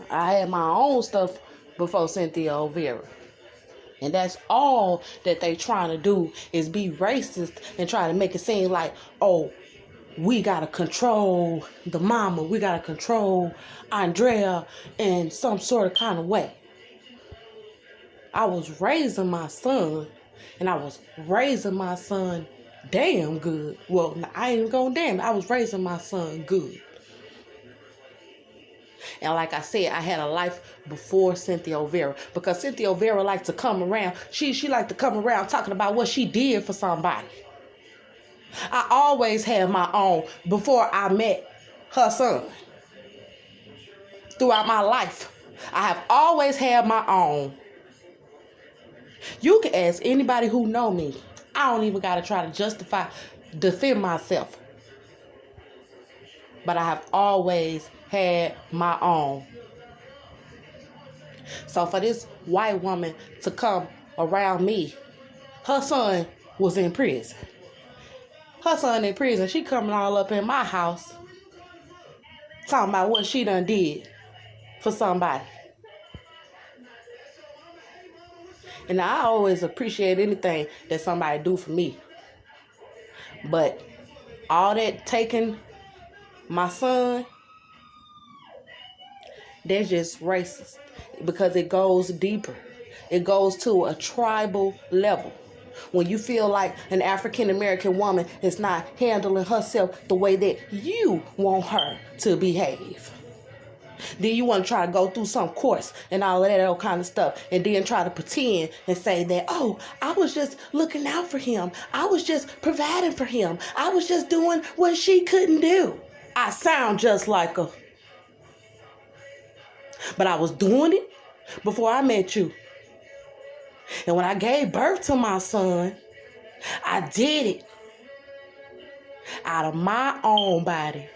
I had my own stuff before Cynthia O'Vera. And that's all that they trying to do is be racist and try to make it seem like, oh, we got to control the mama. We got to control Andrea in some sort of kind of way. I was raising my son, and I was raising my son damn good. Well, I ain't going damn. I was raising my son good. And like I said, I had a life before Cynthia O'Vera. Because Cynthia O'Vera liked to come around. She liked to come around talking about what she did for somebody. I always had my own before I met her son. Throughout my life, I have always had my own. You can ask anybody who know me. I don't even got to try to defend myself. But I have always had my own. So for this white woman to come around me, her son was in prison. Her son in prison, she coming all up in my house talking about what she done did for somebody. And I always appreciate anything that somebody do for me. But all that taking my son, that's just racist because it goes deeper. It goes to a tribal level. When you feel like an African American woman is not handling herself the way that you want her to behave, then you want to try to go through some course and all of that old kind of stuff, and then try to pretend and say that, oh, I was just looking out for him. I was just providing for him. I was just doing what she couldn't do. I sound just like her. But I was doing it before I met you. And when I gave birth to my son, I did it out of my own body.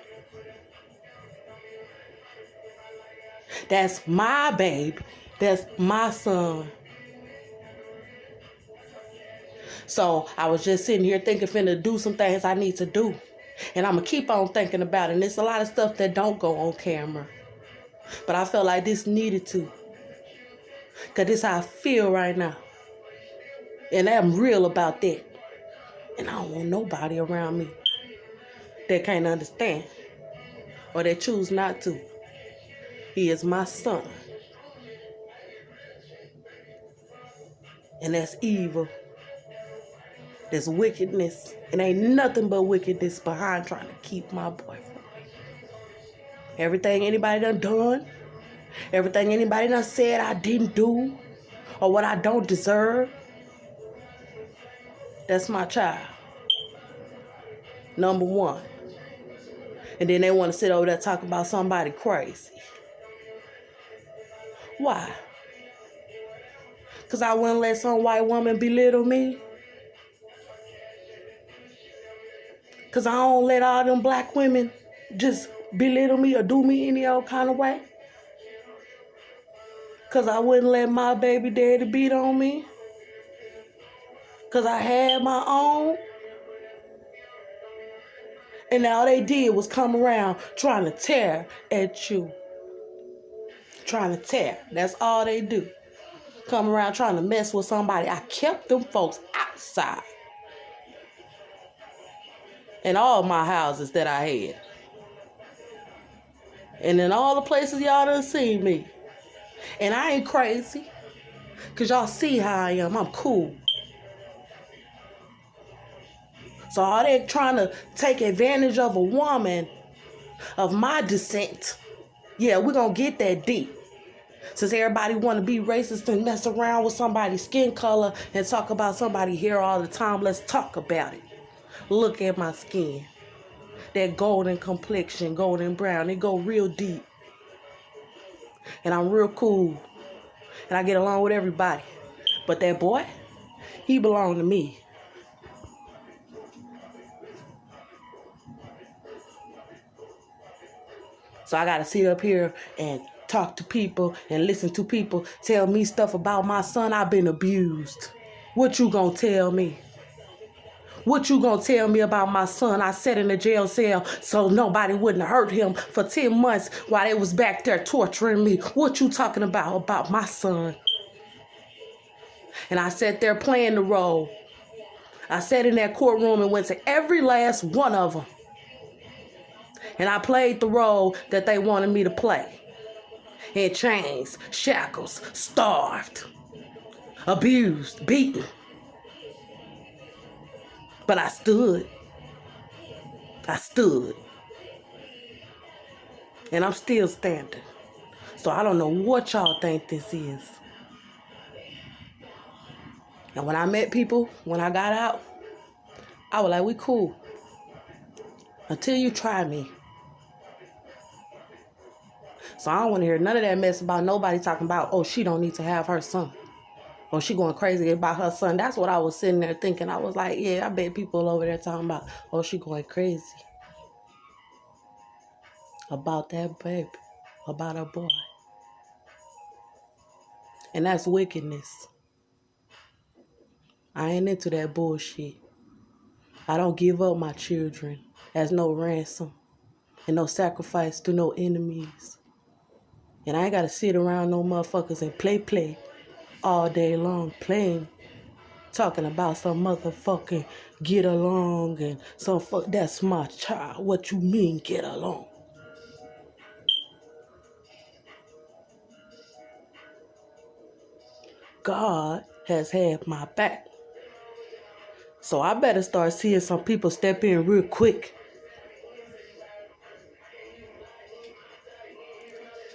That's my baby. That's my son. So I was just sitting here thinking, finna do some things I need to do. And I'm going to keep on thinking about it. And there's a lot of stuff that don't go on camera. But I felt like this needed to. Because this is how I feel right now. And I'm real about that. And I don't want nobody around me that can't understand. Or that choose not to. He is my son. And that's evil. There's wickedness. And ain't nothing but wickedness behind trying to keep my boy from me. Everything anybody done, everything anybody done said I didn't do, or what I don't deserve, that's my child. Number one. And then they want to sit over there talking about somebody crazy. Why? Because I wouldn't let some white woman belittle me? Because I don't let all them black women just belittle me or do me any old kind of way? Because I wouldn't let my baby daddy beat on me? Because I had my own? And all they did was come around trying to tear at you. Trying to tear. That's all they do. Come around trying to mess with somebody. I kept them folks outside. In all my houses that I had. And in all the places y'all done seen me. And I ain't crazy. Because y'all see how I am. I'm cool. So all they trying to take advantage of a woman of my descent. Yeah, we're going to get that deep. Since everybody want to be racist and mess around with somebody's skin color and talk about somebody's hair all the time, let's talk about it. Look at my skin. That golden complexion, golden brown, it go real deep. And I'm real cool. And I get along with everybody. But that boy, he belonged to me. So I got to sit up here and talk to people and listen to people tell me stuff about my son. I've been abused. What you gonna tell me? What you gonna tell me about my son? I sat in the jail cell so nobody wouldn't hurt him for 10 months while they was back there torturing me. What you talking about my son? And I sat there playing the role. I sat in that courtroom and went to every last one of them. And I played the role that they wanted me to play. In chains, shackles, starved, abused, beaten. But I stood. I stood. And I'm still standing. So I don't know what y'all think this is. And when I met people, when I got out, I was like, we cool. Until you try me. So I don't want to hear none of that mess about nobody talking about, oh, she don't need to have her son. Or she going crazy about her son. That's what I was sitting there thinking. I was like, yeah, I bet people over there talking about, oh, she going crazy. About that baby. About her boy. And that's wickedness. I ain't into that bullshit. I don't give up my children as no ransom and no sacrifice to no enemies. And I ain't got to sit around no motherfuckers and play all day long playing, talking about some motherfucking get along and some fuck, that's my child. What you mean get along? God has had my back. So I better start seeing some people step in real quick.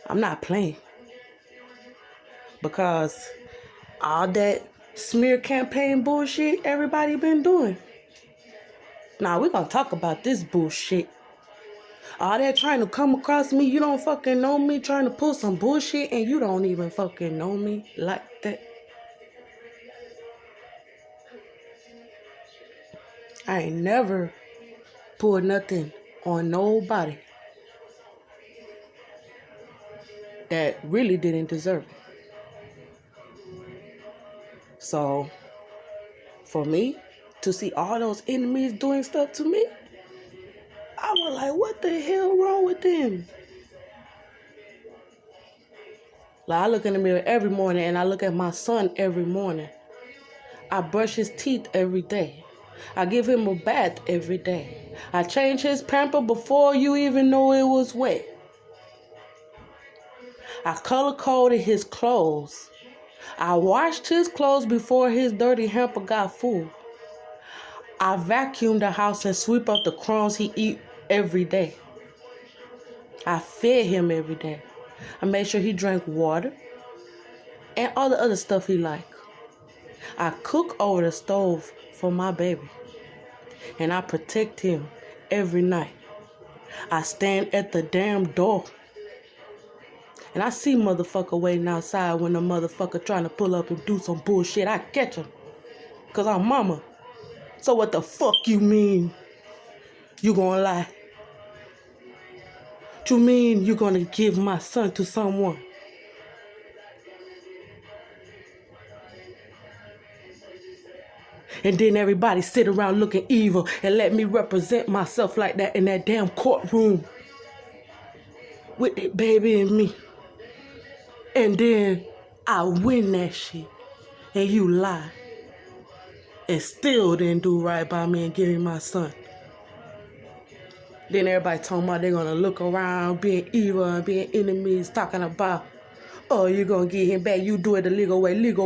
I'm not playing. Because all that smear campaign bullshit everybody been doing. Now we're gonna talk about this bullshit. All that trying to come across me, you don't fucking know me, trying to pull some bullshit and you don't even fucking know me like that. I ain't never pulled nothing on nobody that really didn't deserve it. So, for me to see all those enemies doing stuff to me, I was like, what the hell wrong with them? Like, I look in the mirror every morning and I look at my son every morning. I brush his teeth every day. I give him a bath every day. I change his pamper before you even know it was wet. I color-coded his clothes. I washed his clothes before his dirty hamper got full. I vacuum the house and sweep up the crumbs he eat every day. I fed him every day. I made sure he drank water and all the other stuff he liked. I cook over the stove for my baby. And I protect him every night. I stand at the damn door. And I see motherfucker waiting outside when the motherfucker trying to pull up and do some bullshit. I catch him. Because I'm mama. So what the fuck you mean you gonna lie? What you mean you gonna give my son to someone? And then everybody sit around looking evil and let me represent myself like that in that damn courtroom with that baby and me. And then I win that shit and you lie and still didn't do right by me and give me my son. Then everybody talking about they're gonna look around being evil and being enemies, talking about, oh, you're gonna get him back, you do it the legal way, legal